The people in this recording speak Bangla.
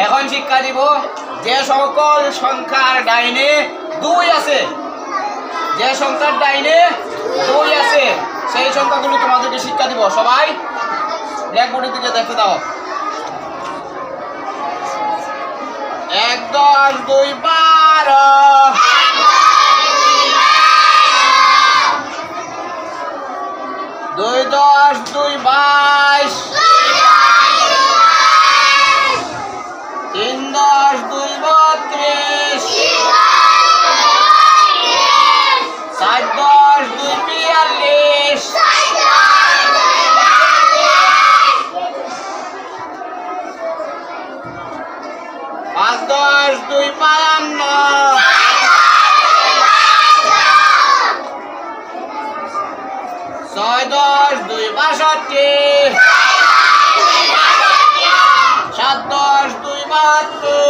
এখন শিক্ষা দিব যে সকল সংখ্যার ডাইনে 2 আছে, যে সংখ্যার ডাইনে 2 আছে সেই সংখ্যাগুলো তোমাদেরকে শিক্ষা দিব। সবাই ব্ল্যাকবোর্ডের দিকে দেখতে দাও। 1 10 2 12, 2 10 2 22, 3 10 2 32, 4 10 2 42, 5 10 2 52, 6 10 2 62, 7 10 2 72,